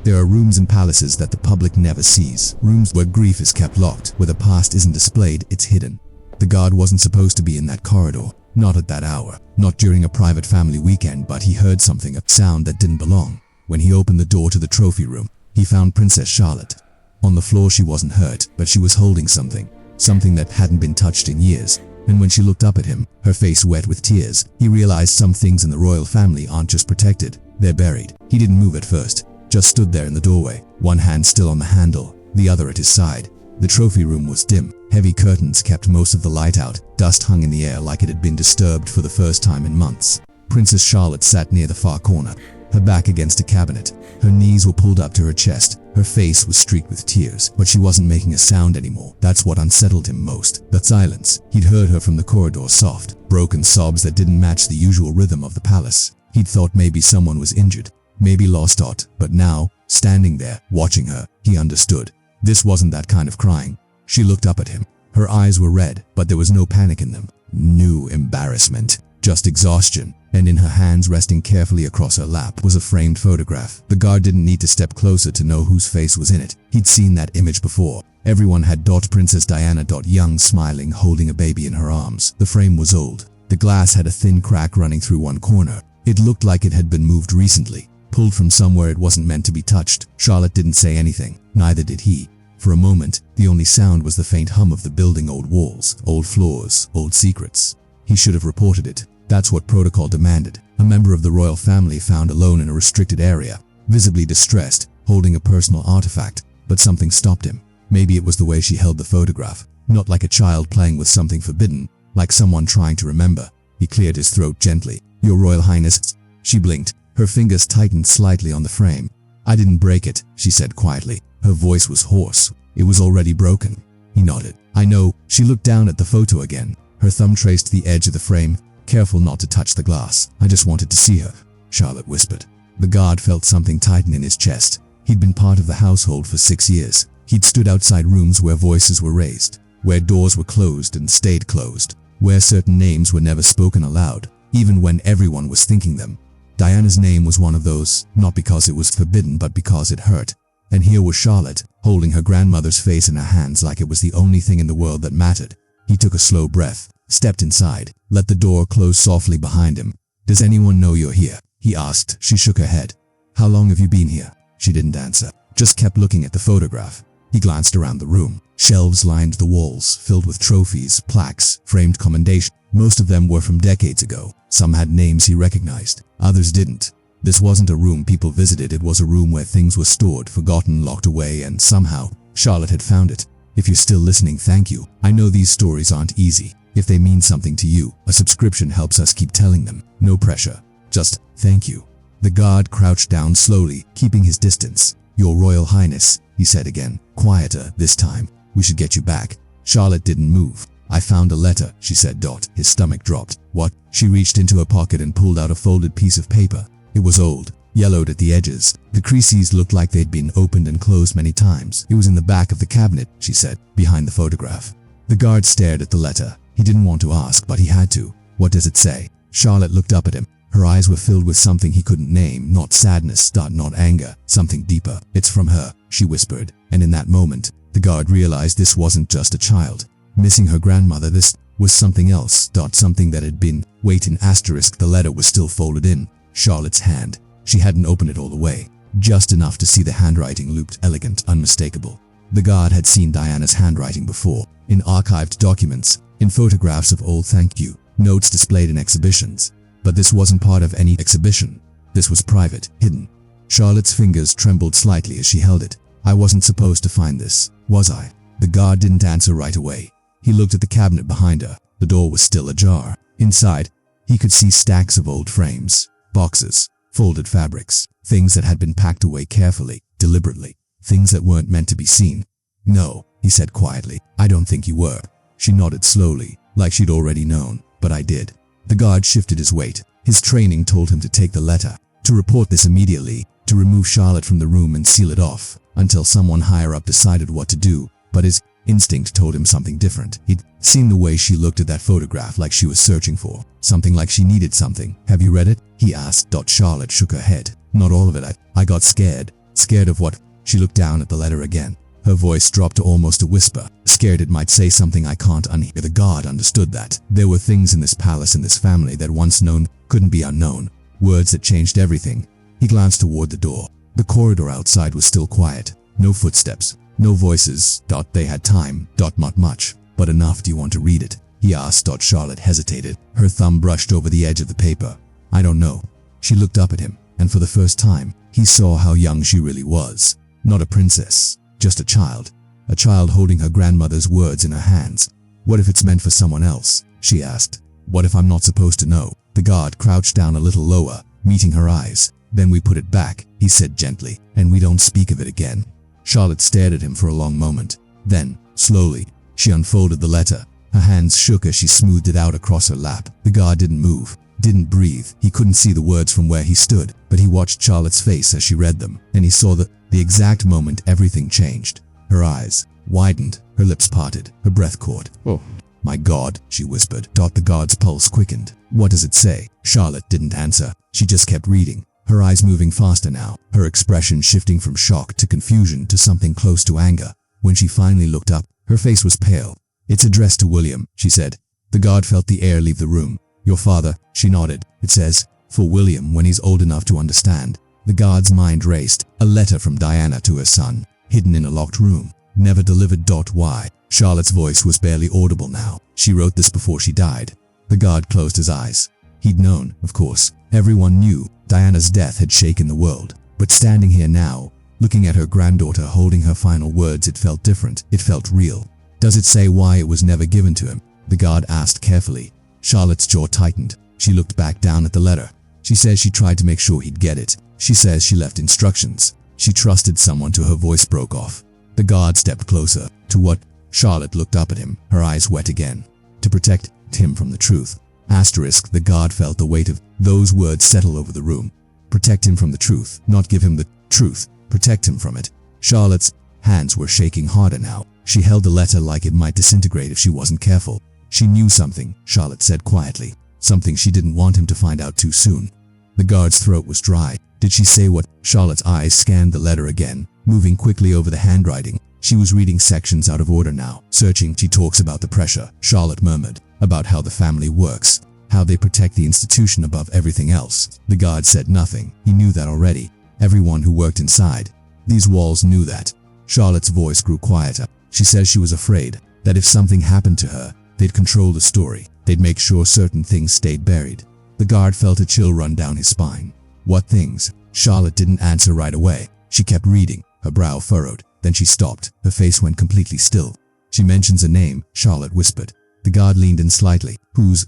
There are rooms in palaces that the public never sees. Rooms where grief is kept locked, where the past isn't displayed, it's hidden. The guard wasn't supposed to be in that corridor. Not at that hour. Not during a private family weekend, but he heard something, a sound that didn't belong. When he opened the door to the trophy room, he found Princess Charlotte. On the floor she wasn't hurt, but she was holding something. Something that hadn't been touched in years. And when she looked up at him, her face wet with tears, he realized some things in the royal family aren't just protected, they're buried. He didn't move at first, just stood there in the doorway, one hand still on the handle, the other at his side. The trophy room was dim. Heavy curtains kept most of the light out. Dust hung in the air like it had been disturbed for the first time in months. Princess Charlotte sat near the far corner, her back against a cabinet. Her knees were pulled up to her chest. Her face was streaked with tears, but she wasn't making a sound anymore. That's what unsettled him most. The silence. He'd heard her from the corridor, soft, broken sobs that didn't match the usual rhythm of the palace. He'd thought maybe someone was injured, maybe lost out, but now, standing there, watching her, he understood. This wasn't that kind of crying. She looked up at him. Her eyes were red, but there was no panic in them. No embarrassment, just exhaustion. And in her hands, resting carefully across her lap, was a framed photograph. The guard didn't need to step closer to know whose face was in it. He'd seen that image before. Everyone had Princess Diana young, smiling, holding a baby in her arms. The frame was old. The glass had a thin crack running through one corner. It looked like it had been moved recently, pulled from somewhere it wasn't meant to be touched. Charlotte didn't say anything. Neither did he. For a moment, the only sound was the faint hum of the building, old walls, old floors, old secrets. He should have reported it. That's what protocol demanded. A member of the royal family found alone in a restricted area, visibly distressed, holding a personal artifact, but something stopped him. Maybe it was the way she held the photograph, not like a child playing with something forbidden, like someone trying to remember. He cleared his throat gently. "Your Royal Highness." She blinked. Her fingers tightened slightly on the frame. "I didn't break it," she said quietly. Her voice was hoarse. "It was already broken." He nodded. "I know." She looked down at the photo again. Her thumb traced the edge of the frame, careful not to touch the glass. "I just wanted to see her," Charlotte whispered. The guard felt something tighten in his chest. He'd been part of the household for 6 years. He'd stood outside rooms where voices were raised, where doors were closed and stayed closed, where certain names were never spoken aloud, even when everyone was thinking them. Diana's name was one of those, not because it was forbidden but because it hurt. And here was Charlotte, holding her grandmother's face in her hands like it was the only thing in the world that mattered. He took a slow breath, stepped inside, let the door close softly behind him. "Does anyone know you're here?" he asked. She shook her head. "How long have you been here?" She didn't answer, just kept looking at the photograph. He glanced around the room. Shelves lined the walls, filled with trophies, plaques, framed commendations. Most of them were from decades ago. Some had names he recognized, others didn't. This wasn't a room people visited, it was a room where things were stored, forgotten, locked away, and somehow, Charlotte had found it. "If you're still listening, thank you. I know these stories aren't easy. If they mean something to you, a subscription helps us keep telling them. No pressure. Just, thank you." The guard crouched down slowly, keeping his distance. "Your Royal Highness," he said again, quieter this time. "We should get you back." Charlotte didn't move. "I found a letter," she said. His stomach dropped. "What?" She reached into her pocket and pulled out a folded piece of paper. It was old, yellowed at the edges. The creases looked like they'd been opened and closed many times. "It was in the back of the cabinet," she said, "behind the photograph." The guard stared at the letter. He didn't want to ask, but he had to. "What does it say?" Charlotte looked up at him. Her eyes were filled with something he couldn't name, not sadness, not anger, something deeper. "It's from her," she whispered. And in that moment, the guard realized this wasn't just a child missing her grandmother. This was something else, something that had been. Wait, an asterisk. The letter was still folded in Charlotte's hand. She hadn't opened it all the way, just enough to see the handwriting, looped, elegant, unmistakable. The guard had seen Diana's handwriting before, in archived documents, in photographs of old thank you notes displayed in exhibitions. But this wasn't part of any exhibition. This was private, hidden. Charlotte's fingers trembled slightly as she held it. "I wasn't supposed to find this, was I?" The guard didn't answer right away. He looked at the cabinet behind her. The door was still ajar. Inside, he could see stacks of old frames, boxes, folded fabrics, things that had been packed away carefully, deliberately, things that weren't meant to be seen. "No," he said quietly. "I don't think you were." She nodded slowly, like she'd already known. "But I did." The guard shifted his weight. His training told him to take the letter, to report this immediately, to remove Charlotte from the room and seal it off, until someone higher up decided what to do. But his instinct told him something different. He'd seen the way she looked at that photograph, like she was searching for something, like she needed something. "Have you read it?" he asked. Charlotte shook her head. "Not all of it. I got scared." Scared of what? She looked down at the letter again. Her voice dropped to almost a whisper. Scared it might say something I can't unhear. The guard understood that. There were things in this palace and this family that once known couldn't be unknown. Words that changed everything. He glanced toward the door. The corridor outside was still quiet. No footsteps. No voices. They had time. Not much. But enough. Do you want to read it? He asked. Charlotte hesitated. Her thumb brushed over the edge of the paper. I don't know. She looked up at him, and for the first time, he saw how young she really was. Not a princess, just a child. A child holding her grandmother's words in her hands. What if it's meant for someone else? She asked. What if I'm not supposed to know? The guard crouched down a little lower, meeting her eyes. Then we put it back, he said gently, and we don't speak of it again. Charlotte stared at him for a long moment. Then, slowly, she unfolded the letter. Her hands shook as she smoothed it out across her lap. The guard didn't move, didn't breathe. He couldn't see the words from where he stood, but he watched Charlotte's face as she read them, and he saw that the exact moment everything changed. Her eyes widened, her lips parted, her breath caught. Oh, my God, she whispered. The guard's pulse quickened. What does it say? Charlotte didn't answer. She just kept reading, her eyes moving faster now, her expression shifting from shock to confusion to something close to anger. When she finally looked up, her face was pale. It's addressed to William, she said. The guard felt the air leave the room. Your father, she nodded. It says, for William when he's old enough to understand. The guard's mind raced. A letter from Diana to her son, hidden in a locked room, never delivered. Why? Charlotte's voice was barely audible now. She wrote this before she died. The guard closed his eyes. He'd known, of course. Everyone knew. Diana's death had shaken the world. But standing here now, looking at her granddaughter holding her final words, it felt different. It felt real. Does it say why it was never given to him? The guard asked carefully. Charlotte's jaw tightened. She looked back down at the letter. She says she tried to make sure he'd get it. She says she left instructions. She trusted someone till her voice broke off. The guard stepped closer. To what? Charlotte looked up at him, her eyes wet again. To protect him from the truth. Asterisk. The guard felt the weight of those words settle over the room. Protect him from the truth, not give him the truth. Protect him from it. Charlotte's hands were shaking harder now. She held the letter like it might disintegrate if she wasn't careful. She knew something, Charlotte said quietly. Something she didn't want him to find out too soon. The guard's throat was dry. Did she say what? Charlotte's eyes scanned the letter again, moving quickly over the handwriting. She was reading sections out of order now. Searching. She talks about the pressure, Charlotte murmured. About how the family works. How they protect the institution above everything else. The guard said nothing. He knew that already. Everyone who worked inside these walls knew that. Charlotte's voice grew quieter. She says she was afraid that if something happened to her, they'd control the story. They'd make sure certain things stayed buried. The guard felt a chill run down his spine. What things? Charlotte didn't answer right away. She kept reading, her brow furrowed. Then she stopped. Her face went completely still. She mentions a name, Charlotte whispered. The guard leaned in slightly. Who's?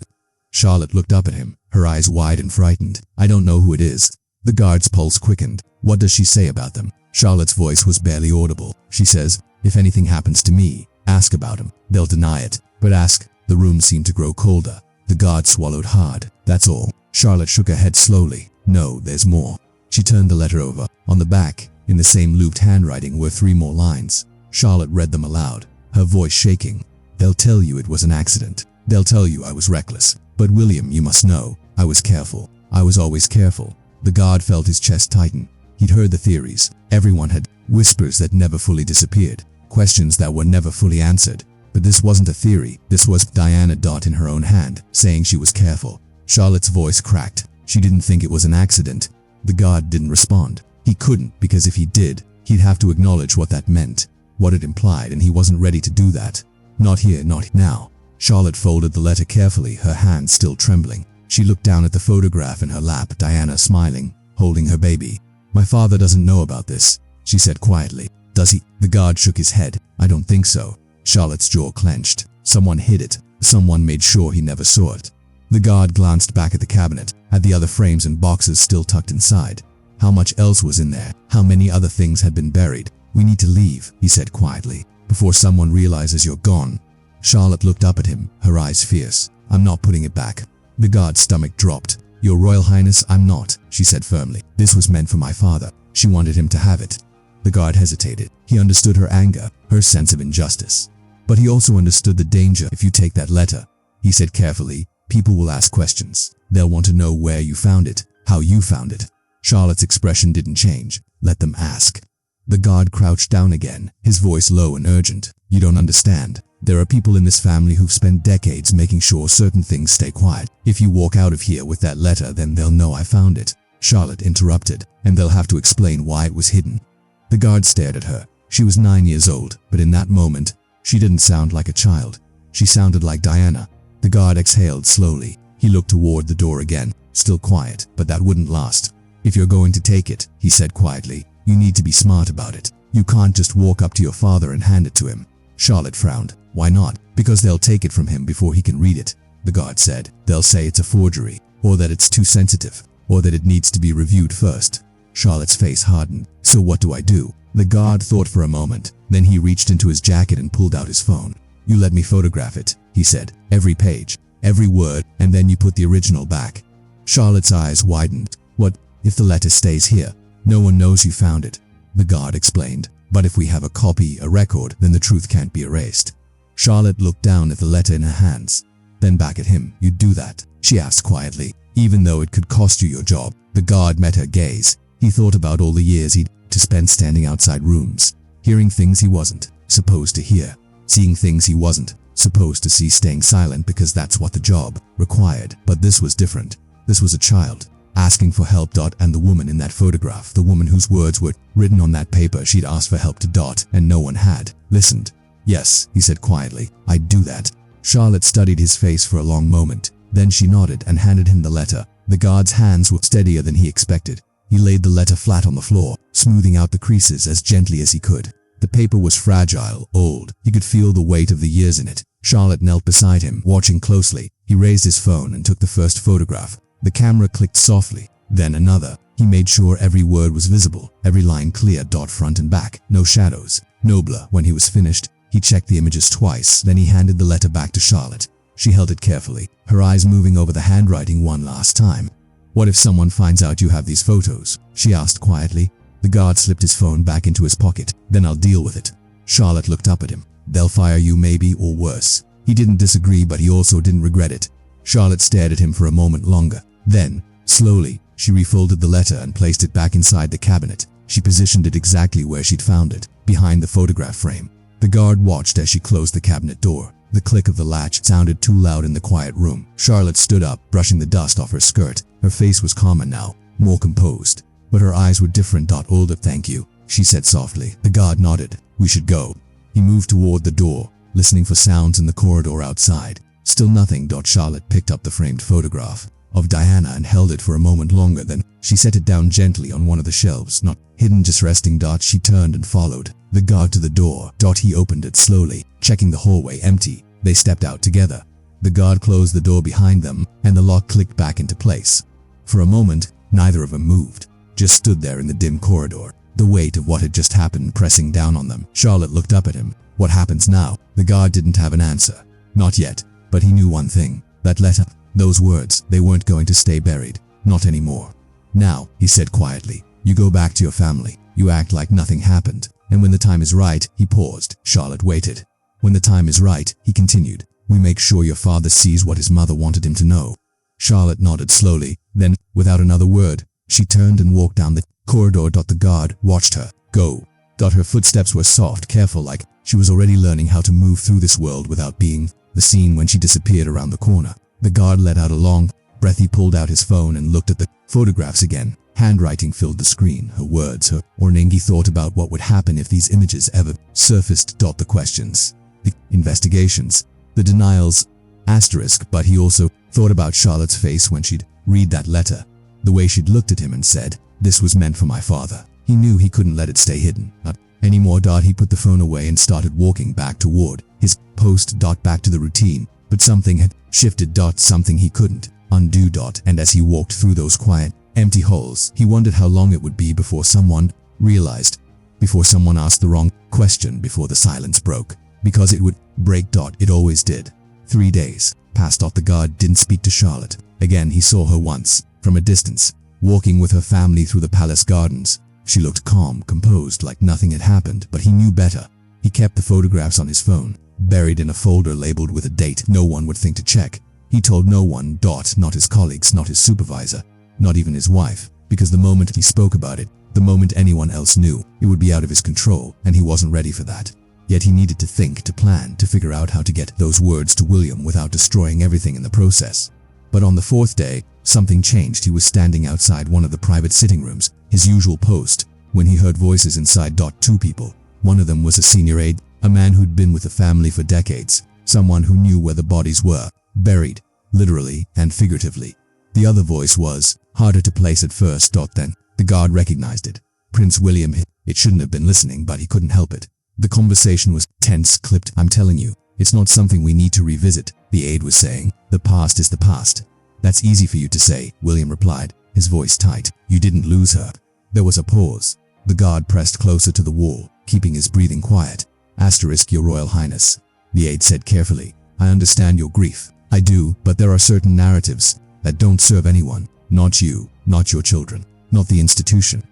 Charlotte looked up at him, her eyes wide and frightened. I don't know who it is. The guard's pulse quickened. What does she say about them? Charlotte's voice was barely audible. She says, if anything happens to me, ask about him. They'll deny it. But ask. The room seemed to grow colder. The guard swallowed hard. That's all. Charlotte shook her head slowly. No, there's more. She turned the letter over. On the back, in the same looped handwriting, were 3 more lines. Charlotte read them aloud, her voice shaking. They'll tell you it was an accident. They'll tell you I was reckless. But William, you must know, I was careful. I was always careful. The guard felt his chest tighten. He'd heard the theories. Everyone had whispers that never fully disappeared. Questions that were never fully answered. But this wasn't a theory. This was Diana in her own hand, saying she was careful. Charlotte's voice cracked. She didn't think it was an accident. The guard didn't respond. He couldn't, because if he did, he'd have to acknowledge what that meant, what it implied, and he wasn't ready to do that. Not here, not now. Charlotte folded the letter carefully, her hand still trembling. She looked down at the photograph in her lap, Diana smiling, holding her baby. My father doesn't know about this, she said quietly. Does he? The guard shook his head. I don't think so. Charlotte's jaw clenched. Someone hid it. Someone made sure he never saw it. The guard glanced back at the cabinet, at the other frames and boxes still tucked inside. How much else was in there? How many other things had been buried? We need to leave, he said quietly, before someone realizes you're gone. Charlotte looked up at him, her eyes fierce. I'm not putting it back. The guard's stomach dropped. Your Royal Highness, I'm not, she said firmly. This was meant for my father. She wanted him to have it. The guard hesitated. He understood her anger, her sense of injustice. But he also understood the danger if you take that letter. He said carefully, people will ask questions. They'll want to know where you found it, how you found it. Charlotte's expression didn't change. Let them ask. The guard crouched down again, his voice low and urgent. You don't understand. There are people in this family who've spent decades making sure certain things stay quiet. If you walk out of here with that letter, then they'll know I found it. Charlotte interrupted, and they'll have to explain why it was hidden. The guard stared at her. She was 9 years old, but in that moment, she didn't sound like a child. She sounded like Diana. The guard exhaled slowly. He looked toward the door again, still quiet, but that wouldn't last. If you're going to take it, he said quietly, you need to be smart about it. You can't just walk up to your father and hand it to him. Charlotte frowned. Why not? Because they'll take it from him before he can read it. The guard said, they'll say it's a forgery, or that it's too sensitive, or that it needs to be reviewed first. Charlotte's face hardened. So what do I do? The guard thought for a moment. Then he reached into his jacket and pulled out his phone. You let me photograph it, he said. Every page, every word, and then you put the original back. Charlotte's eyes widened. What if the letter stays here? No one knows you found it, the guard explained. But if we have a copy, a record, then the truth can't be erased. Charlotte looked down at the letter in her hands, then back at him. You'd do that? She asked quietly, even though it could cost you your job. The guard met her gaze. He thought about all the years he'd to spend standing outside rooms, hearing things he wasn't supposed to hear, seeing things he wasn't supposed to see, staying silent because that's what the job required. But this was different. This was a child asking for help. And the woman in that photograph, the woman whose words were written on that paper she'd asked for help to, and no one had listened. Yes, he said quietly, I'd do that. Charlotte studied his face for a long moment. Then she nodded and handed him the letter. The guard's hands were steadier than he expected. He laid the letter flat on the floor, smoothing out the creases as gently as he could. The paper was fragile, old. He could feel the weight of the years in it. Charlotte knelt beside him, watching closely. He raised his phone and took the first photograph. The camera clicked softly, then another. He made sure every word was visible, every line clear. Front and back, no shadows, no blur. When he was finished, he checked the images twice. Then he handed the letter back to Charlotte. She held it carefully, her eyes moving over the handwriting one last time. What if someone finds out you have these photos? She asked quietly. The guard slipped his phone back into his pocket. Then I'll deal with it. Charlotte looked up at him. They'll fire you maybe, or worse. He didn't disagree, but he also didn't regret it. Charlotte stared at him for a moment longer. Then, slowly, she refolded the letter and placed it back inside the cabinet. She positioned it exactly where she'd found it, behind the photograph frame. The guard watched as she closed the cabinet door. The click of the latch sounded too loud in the quiet room. Charlotte stood up, brushing the dust off her skirt. Her face was calmer now, more composed, but her eyes were different. Older. Thank you, she said softly. The guard nodded. We should go. He moved toward the door, listening for sounds in the corridor outside. Still nothing. Charlotte picked up the framed photograph of Diana and held it for a moment longer. Then she set it down gently on one of the shelves, not hidden, just resting. She turned and followed the guard to the door. He opened it slowly, checking the hallway empty. They stepped out together. The guard closed the door behind them, and the lock clicked back into place. For a moment, neither of them moved, just stood there in the dim corridor, the weight of what had just happened pressing down on them. Charlotte looked up at him. What happens now? The guard didn't have an answer. Not yet, but he knew one thing. That letter, those words, they weren't going to stay buried. Not anymore. Now, he said quietly, you go back to your family. You act like nothing happened. And when the time is right, he paused. Charlotte waited. When the time is right, he continued, we make sure your father sees what his mother wanted him to know. Charlotte nodded slowly. Then, without another word, she turned and walked down the corridor. The guard watched her go. Her footsteps were soft, careful, like she was already learning how to move through this world without being the scene when she disappeared around the corner. The guard let out a long breath. He pulled out his phone and looked at the photographs again. Handwriting filled the screen, her words, her warning. He thought about what would happen if these images ever surfaced. The questions, the investigations, the denials, asterisk. But he also thought about Charlotte's face when she'd read that letter, the way she'd looked at him and said, this was meant for my father. He knew he couldn't let it stay hidden, not anymore. He put the phone away and started walking back toward his post. Back to the routine, but something had shifted. Something he couldn't undo. And as he walked through those quiet, empty halls, he wondered how long it would be before someone realized, before someone asked the wrong question, before the silence broke. Because it would break. It always did. 3 days passed. The guard didn't speak to Charlotte. Again, he saw her once, from a distance, walking with her family through the palace gardens. She looked calm, composed, like nothing had happened, but he knew better. He kept the photographs on his phone, buried in a folder labeled with a date no one would think to check. He told no one. Not his colleagues, not his supervisor, not even his wife. because the moment he spoke about it, the moment anyone else knew, it would be out of his control, and he wasn't ready for that. Yet he needed to think, to plan, to figure out how to get those words to William without destroying everything in the process. But on the fourth day, something changed. He was standing outside one of the private sitting rooms, his usual post, when he heard voices inside. Two people. One of them was a senior aide, a man who'd been with the family for decades, someone who knew where the bodies were, buried, literally and figuratively. The other voice was harder to place at first. Then, the guard recognized it. Prince William. It shouldn't have been listening, but he couldn't help it. The conversation was tense, clipped. "I'm telling you, it's not something we need to revisit," the aide was saying. "The past is the past." "That's easy for you to say," William replied, his voice tight. "You didn't lose her." There was a pause. The guard pressed closer to the wall, keeping his breathing quiet. "Your Royal Highness," the aide said carefully. "I understand your grief. I do, but there are certain narratives that don't serve anyone. Not you, not your children, not the institution."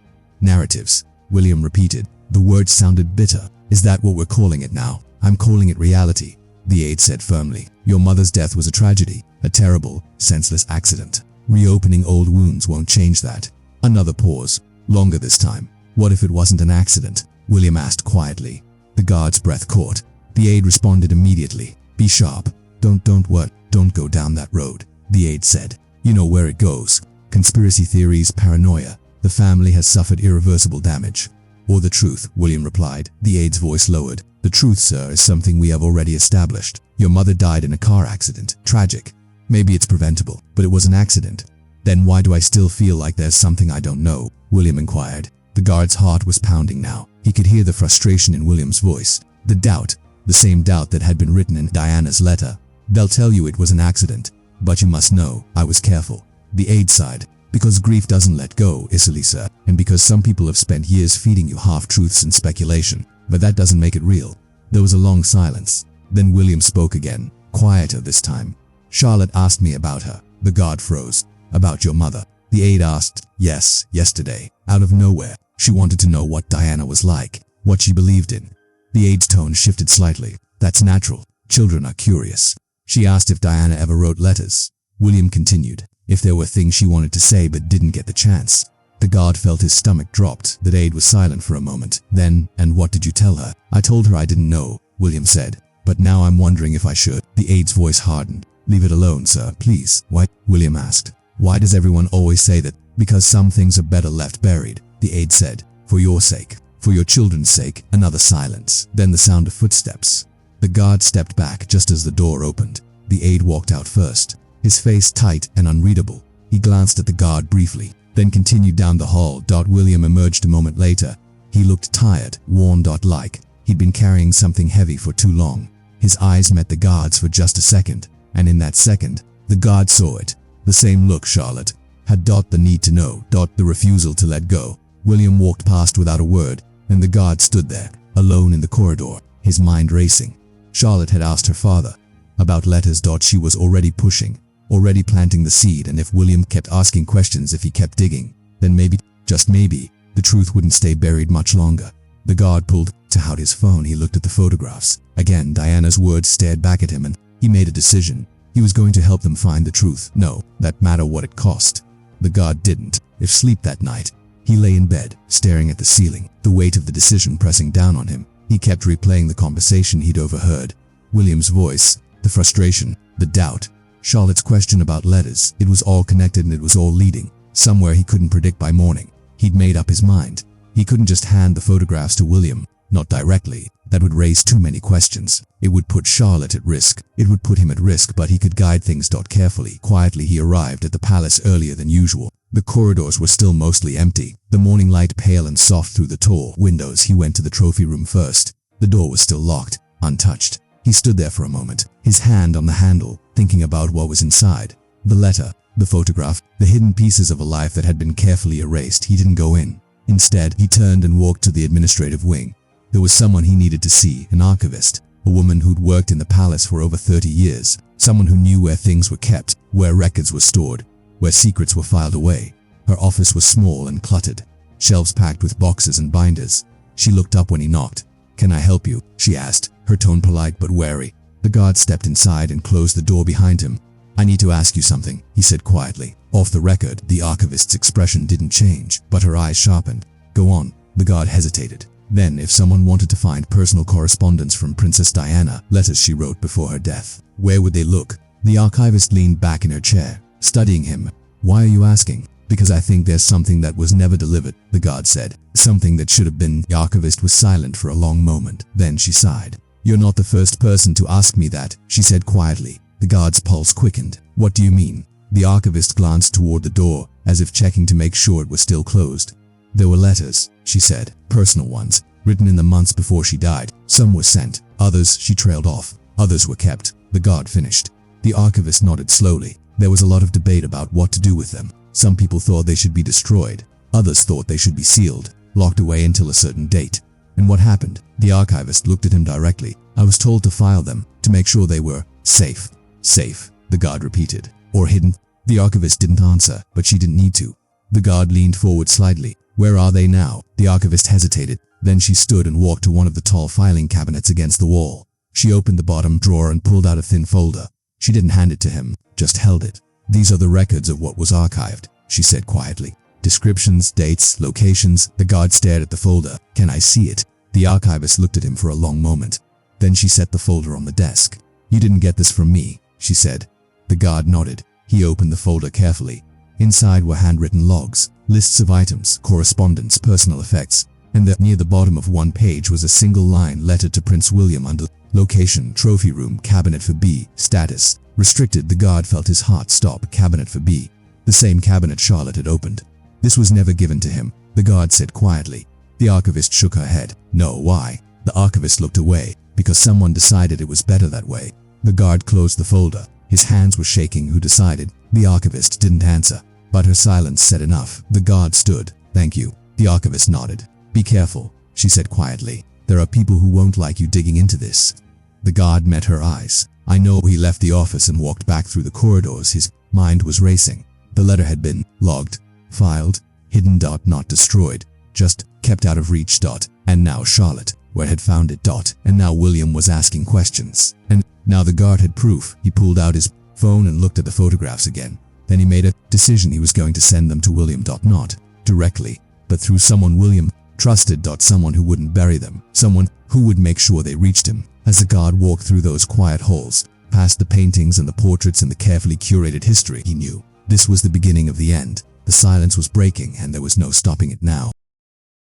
"Narratives," William repeated. The words sounded bitter. "Is that what we're calling it now?" "I'm calling it reality," the aide said firmly. "Your mother's death was a tragedy, a terrible, senseless accident. Reopening old wounds won't change that." Another pause, longer this time. "What if it wasn't an accident?" William asked quietly. The guard's breath caught. The aide responded immediately. "Be sharp. Don't go down that road," the aide said. "You know where it goes. Conspiracy theories, paranoia. The family has suffered irreversible damage." "Or the truth," William replied. The aide's voice lowered. "The truth, sir, is something we have already established. Your mother died in a car accident. Tragic. Maybe it's preventable, but it was an accident." "Then why do I still feel like there's something I don't know?" William inquired. The guard's heart was pounding now. He could hear the frustration in William's voice. The doubt, the same doubt that had been written in Diana's letter. "They'll tell you it was an accident, but you must know, I was careful." The aide sighed. "Because grief doesn't let go, easily, sir, and because some people have spent years feeding you half-truths and speculation, but that doesn't make it real." There was a long silence. Then William spoke again, quieter this time. "Charlotte asked me about her." The guard froze. "About your mother?" The aide asked. "Yes, yesterday, out of nowhere. She wanted to know what Diana was like, what she believed in." The aide's tone shifted slightly. "That's natural. Children are curious." "She asked if Diana ever wrote letters." William continued. "If there were things she wanted to say but didn't get the chance." The guard felt his stomach dropped. The aide was silent for a moment. Then, "And what did you tell her?" "I told her I didn't know," William said. "But now I'm wondering if I should." The aide's voice hardened. "Leave it alone, sir, please." "Why?" William asked. "Why does everyone always say that?" "Because some things are better left buried," the aide said. "For your sake. For your children's sake." Another silence. Then the sound of footsteps. The guard stepped back just as the door opened. The aide walked out first, his face tight and unreadable. He glanced at the guard briefly, then continued down the hall. William emerged a moment later. He looked tired, worn. Like he'd been carrying something heavy for too long. His eyes met the guard's for just a second, and in that second, the guard saw it. The same look Charlotte had. The need to know. The refusal to let go. William walked past without a word, and the guard stood there, alone in the corridor, his mind racing. Charlotte had asked her father about letters. She was already pushing, already planting the seed, and if William kept asking questions, if he kept digging, then maybe, just maybe, the truth wouldn't stay buried much longer. The guard pulled out his phone. He looked at the photographs. Again, Diana's words stared back at him, and he made a decision. He was going to help them find the truth. No, that matter what it cost. The guard didn't. If sleep that night. He lay in bed, staring at the ceiling, the weight of the decision pressing down on him. He kept replaying the conversation he'd overheard. William's voice, the frustration, the doubt, Charlotte's question about letters. It was all connected, and it was all leading somewhere he couldn't predict by morning. He'd made up his mind. He couldn't just hand the photographs to William, not directly. That would raise too many questions. It would put Charlotte at risk. It would put him at risk, but he could guide things. Carefully, quietly he arrived at the palace earlier than usual. The corridors were still mostly empty, the morning light pale and soft through the tall windows. He went to the trophy room first. The door was still locked, untouched. He stood there for a moment, his hand on the handle, thinking about what was inside. The letter, the photograph, the hidden pieces of a life that had been carefully erased. He didn't go in. Instead, he turned and walked to the administrative wing. There was someone he needed to see, an archivist, a woman who'd worked in the palace for over 30 years, someone who knew where things were kept, where records were stored, where secrets were filed away. Her office was small and cluttered, shelves packed with boxes and binders. She looked up when he knocked. "Can I help you?" she asked, her tone polite but wary. The guard stepped inside and closed the door behind him. I need to ask you something, he said quietly. Off the record, the archivist's expression didn't change, but her eyes sharpened. Go on. The guard hesitated. Then, if someone wanted to find personal correspondence from Princess Diana, letters she wrote before her death, where would they look? The archivist leaned back in her chair, studying him. Why are you asking? Because I think there's something that was never delivered, the guard said. Something that should have been. The archivist was silent for a long moment. Then she sighed. You're not the first person to ask me that, she said quietly. The guard's pulse quickened. What do you mean? The archivist glanced toward the door, as if checking to make sure it was still closed. There were letters, she said, personal ones, written in the months before she died. Some were sent, others she trailed off, others were kept. The guard finished. The archivist nodded slowly. There was a lot of debate about what to do with them. Some people thought they should be destroyed. Others thought they should be sealed, locked away until a certain date. And what happened? The archivist looked at him directly. I was told to file them, to make sure they were safe. Safe, the guard repeated. Or hidden. The archivist didn't answer, but she didn't need to. The guard leaned forward slightly. Where are they now? The archivist hesitated. Then she stood and walked to one of the tall filing cabinets against the wall. She opened the bottom drawer and pulled out a thin folder. She didn't hand it to him, just held it. These are the records of what was archived, she said quietly. Descriptions, dates, locations. The guard stared at the folder. Can I see it? The archivist looked at him for a long moment. Then she set the folder on the desk. You didn't get this from me, she said. The guard nodded. He opened the folder carefully. Inside were handwritten logs, lists of items, correspondence, personal effects, and near the bottom of one page was a single line letter to Prince William under location, trophy room, cabinet for B, status, restricted. The guard felt his heart stop. Cabinet for B. The same cabinet Charlotte had opened. This was never given to him, the guard said quietly. The archivist shook her head. No, why? The archivist looked away. Because someone decided it was better that way. The guard closed the folder. His hands were shaking. Who decided? The archivist didn't answer. But her silence said enough. The guard stood. Thank you. The archivist nodded. Be careful, she said quietly. There are people who won't like you digging into this. The guard met her eyes. I know. He left the office and walked back through the corridors. His mind was racing. The letter had been logged, filed, hidden. Not destroyed, just kept out of reach. And now Charlotte, where had found it. And now William was asking questions. And now the guard had proof. He pulled out his phone and looked at the photographs again. Then he made a decision. He was going to send them to William. Not directly, but through someone William trusted. Someone who wouldn't bury them. Someone who would make sure they reached him. As the guard walked through those quiet halls, past the paintings and the portraits and the carefully curated history, he knew this was the beginning of the end. The silence was breaking and there was no stopping it now.